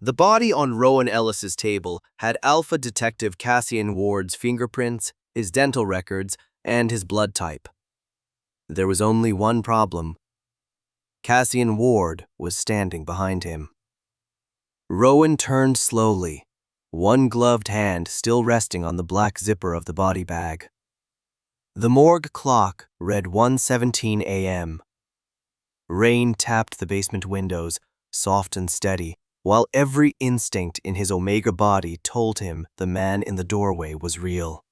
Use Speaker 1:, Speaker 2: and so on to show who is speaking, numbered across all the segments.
Speaker 1: The body on Rowan Ellis's table had Alpha Detective Cassian Ward's fingerprints, his dental records, and his blood type. There was only one problem. Cassian Ward was standing behind him. Rowan turned slowly, one gloved hand still resting on the black zipper of the body bag. The morgue clock read 1:17 a.m. Rain tapped the basement windows, soft and steady, while every instinct in his Omega body told him the man in the doorway was real.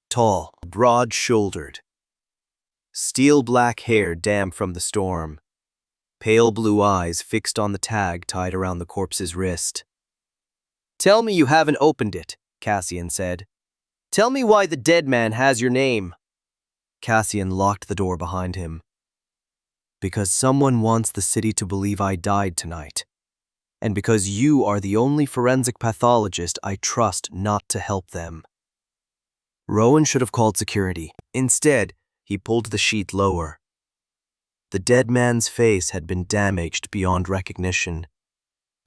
Speaker 1: Tall, broad-shouldered, steel-black hair damp from the storm, pale blue eyes fixed on the tag tied around the corpse's wrist. "Tell me you haven't opened it," Cassian said. "Tell me why the dead man has your name." Cassian locked the door behind him. "Because someone wants the city to believe I died tonight. And because you are the only forensic pathologist I trust not to help them." Rowan should have called security. Instead, he pulled the sheet lower. The dead man's face had been damaged beyond recognition,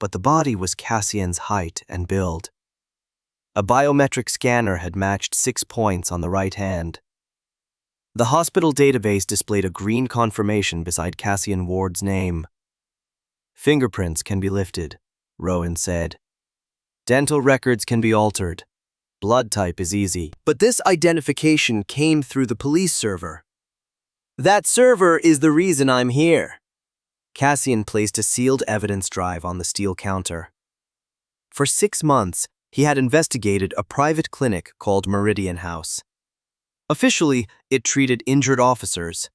Speaker 1: but the body was Cassian's height and build. A biometric scanner had matched 6 points on the right hand. The hospital database displayed a green confirmation beside Cassian Ward's name. "Fingerprints can be lifted," Rowan said. "Dental records can be altered. Blood type is easy." "But this identification came through the police server." "That server is the reason I'm here." Cassian placed a sealed evidence drive on the steel counter. For 6 months, he had investigated a private clinic called Meridian House. Officially, it treated injured officers.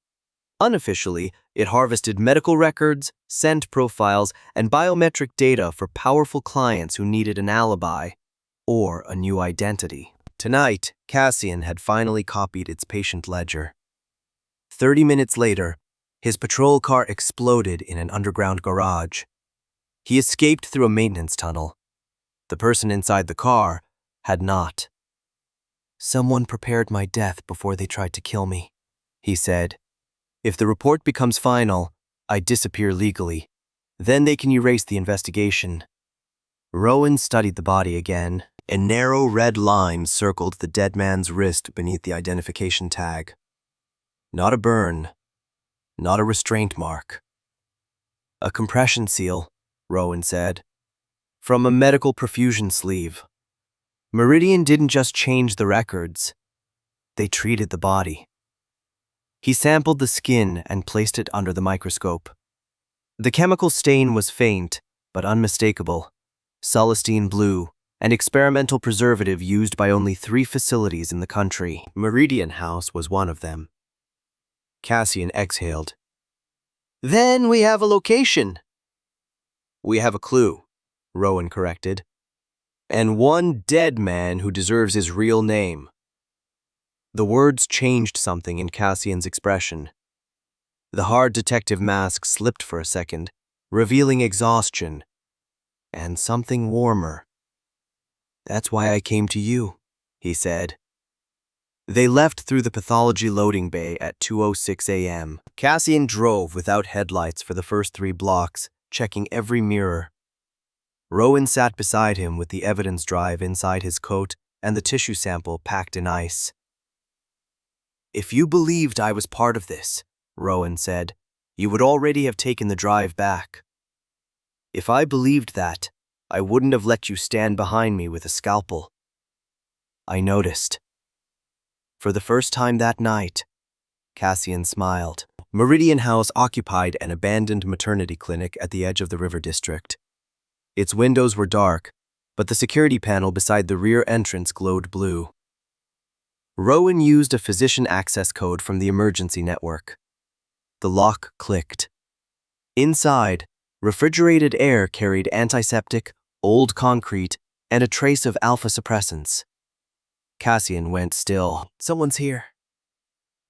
Speaker 1: Unofficially, it harvested medical records, scent profiles, and biometric data for powerful clients who needed an alibi or a new identity. Tonight, Cassian had finally copied its patient ledger. 30 minutes later, his patrol car exploded in an underground garage. He escaped through a maintenance tunnel. The person inside the car had not. "Someone prepared my death before they tried to kill me," he said. "If the report becomes final, I disappear legally. Then they can erase the investigation." Rowan studied the body again. A narrow red line circled the dead man's wrist beneath the identification tag. Not a burn, not a restraint mark. "A compression seal," Rowan said, "from a medical perfusion sleeve." Meridian didn't just change the records, they treated the body. He sampled the skin and placed it under the microscope. The chemical stain was faint, but unmistakable. Celestine blue, an experimental preservative used by only 3 facilities in the country. Meridian House was one of them. Cassian exhaled. "Then we have a location." "We have a clue," Rowan corrected. "And one dead man who deserves his real name." The words changed something in Cassian's expression. The hard detective mask slipped for a second, revealing exhaustion and something warmer. "That's why I came to you," he said. They left through the pathology loading bay at 2:06 a.m. Cassian drove without headlights for the first 3 blocks, checking every mirror. Rowan sat beside him with the evidence drive inside his coat and the tissue sample packed in ice. "If you believed I was part of this," Rowan said, "you would already have taken the drive back." "If I believed that, I wouldn't have let you stand behind me with a scalpel." I noticed. For the first time that night, Cassian smiled. Meridian House occupied an abandoned maternity clinic at the edge of the river district. Its windows were dark, but the security panel beside the rear entrance glowed blue. Rowan used a physician access code from the emergency network. The lock clicked. Inside, refrigerated air carried antiseptic, old concrete, and a trace of alpha suppressants. Cassian went still. "Someone's here."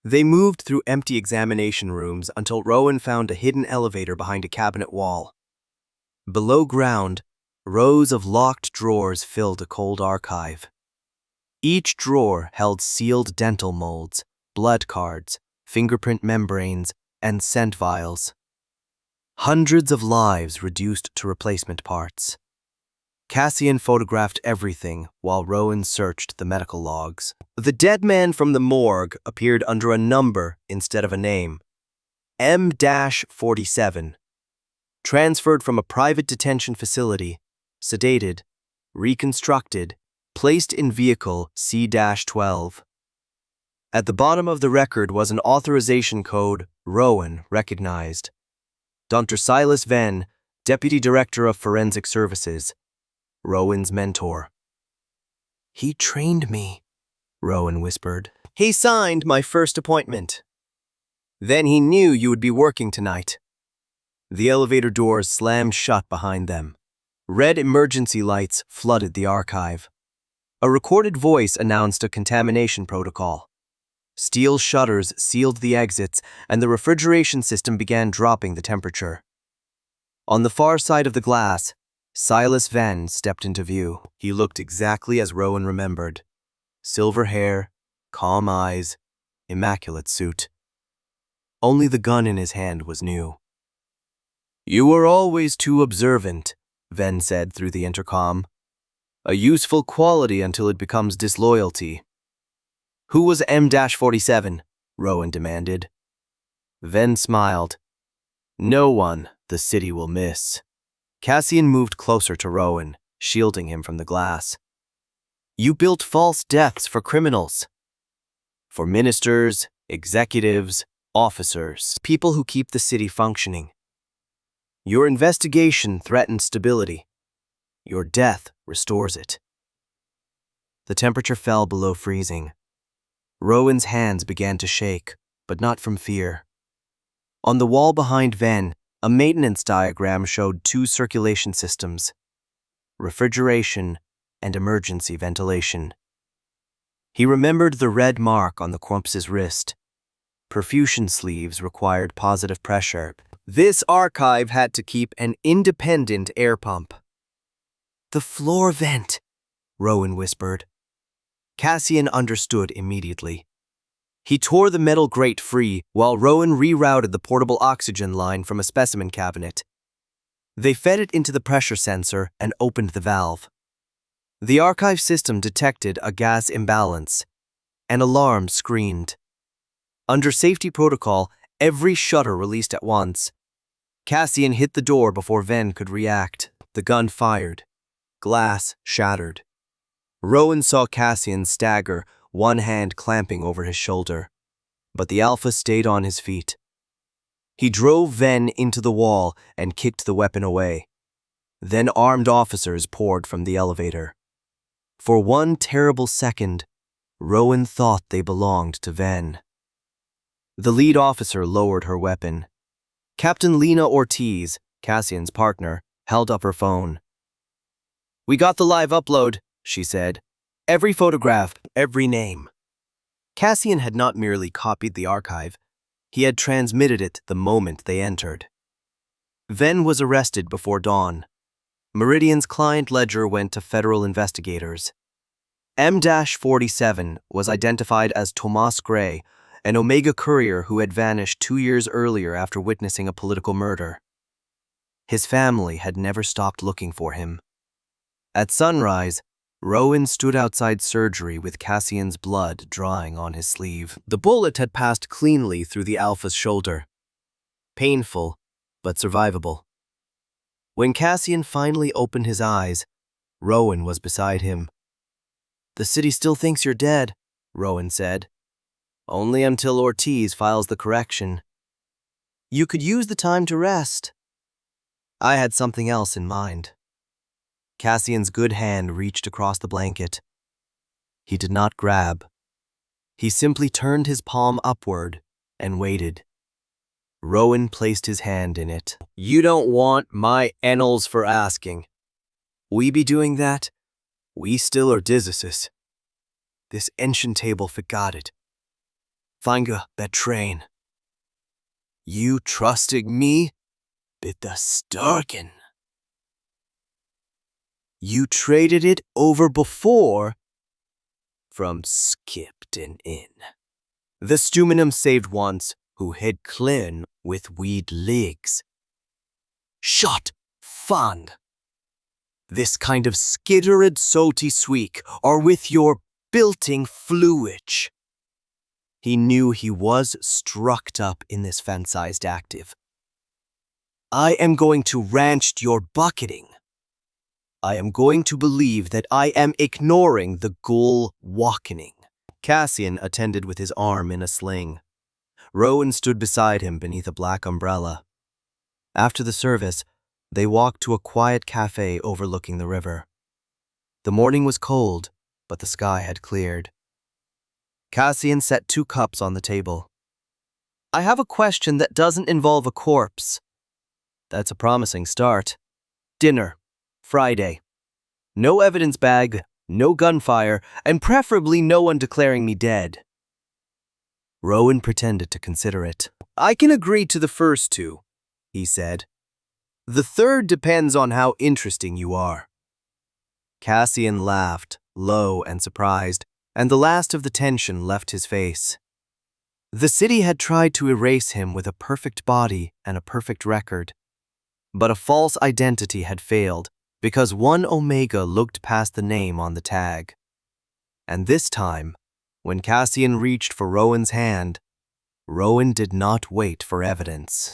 Speaker 1: They moved through empty examination rooms until Rowan found a hidden elevator behind a cabinet wall. Below ground, rows of locked drawers filled a cold archive. Each drawer held sealed dental molds, blood cards, fingerprint membranes, and scent vials. Hundreds of lives reduced to replacement parts. Cassian photographed everything while Rowan searched the medical logs. The dead man from the morgue appeared under a number instead of a name. M-47. Transferred from a private detention facility, sedated, reconstructed, placed in vehicle C-12. At the bottom of the record was an authorization code Rowan recognized. Dr. Silas Venn, Deputy Director of Forensic Services, Rowan's mentor. "He trained me," Rowan whispered. "He signed my first appointment. Then he knew you would be working tonight." The elevator doors slammed shut behind them. Red emergency lights flooded the archive. A recorded voice announced a contamination protocol. Steel shutters sealed the exits, and the refrigeration system began dropping the temperature. On the far side of the glass, Silas Venn stepped into view. He looked exactly as Rowan remembered. Silver hair, calm eyes, immaculate suit. Only the gun in his hand was new. "You were always too observant," Venn said through the intercom. "A useful quality until it becomes disloyalty." "Who was M-47? Rowan demanded. Venn smiled. "No one the city will miss." Cassian moved closer to Rowan, shielding him from the glass. "You built false deaths for criminals. For ministers, executives, officers, people who keep the city functioning. Your investigation threatened stability. Your death restores it." The temperature fell below freezing. Rowan's hands began to shake, but not from fear. On the wall behind Venn, a maintenance diagram showed two circulation systems: refrigeration and emergency ventilation. He remembered the red mark on the corpse's wrist. Perfusion sleeves required positive pressure. This archive had to keep an independent air pump. "The floor vent," Rowan whispered. Cassian understood immediately. He tore the metal grate free while Rowan rerouted the portable oxygen line from a specimen cabinet. They fed it into the pressure sensor and opened the valve. The archive system detected a gas imbalance. An alarm screamed. Under safety protocol, every shutter released at once. Cassian hit the door before Venn could react. The gun fired. Glass shattered. Rowan saw Cassian stagger, one hand clamping over his shoulder. But the Alpha stayed on his feet. He drove Venn into the wall and kicked the weapon away. Then armed officers poured from the elevator. For one terrible second, Rowan thought they belonged to Venn. The lead officer lowered her weapon. Captain Lena Ortiz, Cassian's partner, held up her phone. "We got the live upload," she said. "Every photograph, every name." Cassian had not merely copied the archive, he had transmitted it the moment they entered. Venn was arrested before dawn. Meridian's client ledger went to federal investigators. M-47 was identified as Tomas Gray, an Omega courier who had vanished 2 years earlier after witnessing a political murder. His family had never stopped looking for him. At sunrise, Rowan stood outside surgery with Cassian's blood drying on his sleeve. The bullet had passed cleanly through the Alpha's shoulder. Painful, but survivable. When Cassian finally opened his eyes, Rowan was beside him. "The city still thinks you're dead," Rowan said. "Only until Ortiz files the correction. You could use the time to rest." "I had something else in mind." Cassian's good hand reached across the blanket. He did not grab. He simply turned his palm upward and waited. Rowan placed his hand in it. "You don't want my annals for asking. We be doing that? We still are dizzises. This ancient table forgot it. Finga that train. You trusting me? Bit the starkin. You traded it over before from Skipton Inn. The Stuminum saved once, who had clean with weed legs. Shot, fang. This kind of skittered salty sweek, or with your builting fluich. He knew he was struck up in this fan-sized active. I am going to ranch your bucketing. I am going to believe that I am ignoring the goal walkening. Cassian attended with his arm in a sling. Rowan stood beside him beneath a black umbrella. After the service, they walked to a quiet cafe overlooking the river. The morning was cold, but the sky had cleared. Cassian set 2 cups on the table. I have a question that doesn't involve a corpse. That's a promising start. Dinner. Friday. No evidence bag, no gunfire, and preferably no one declaring me dead. Rowan pretended to consider it. I can agree to the first 2, he said. The third depends on how interesting you are. Cassian laughed, low and surprised, and the last of the tension left his face. The city had tried to erase him with a perfect body and a perfect record. But a false identity had failed because one Omega looked past the name on the tag. And this time, when Cassian reached for Rowan's hand, Rowan did not wait for evidence.